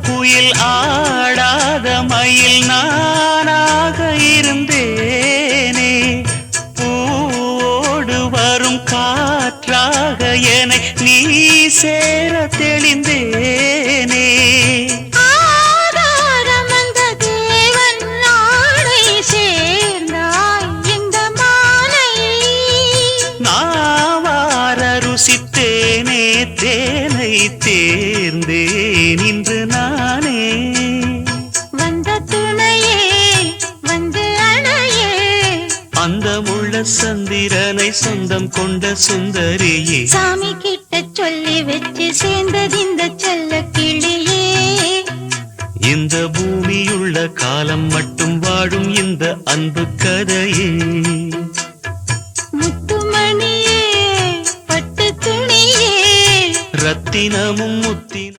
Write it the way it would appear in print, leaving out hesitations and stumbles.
குயில் ஆடாத மயில் நானாக இருந்தேனே. பூவோடு வரும் காற்றாக என்னை நீ சேர தெளிந்தேனே. ருசித்தேனே தேனை தேர்ந்தேன் இன்று நானே. வந்த துணையே வந்து அணையே, அந்த முள்ள சந்திரனை சொந்தம் கொண்ட சுந்தரியே. சாமி கிட்ட சொல்லி வச்சு சேர்ந்தது இந்த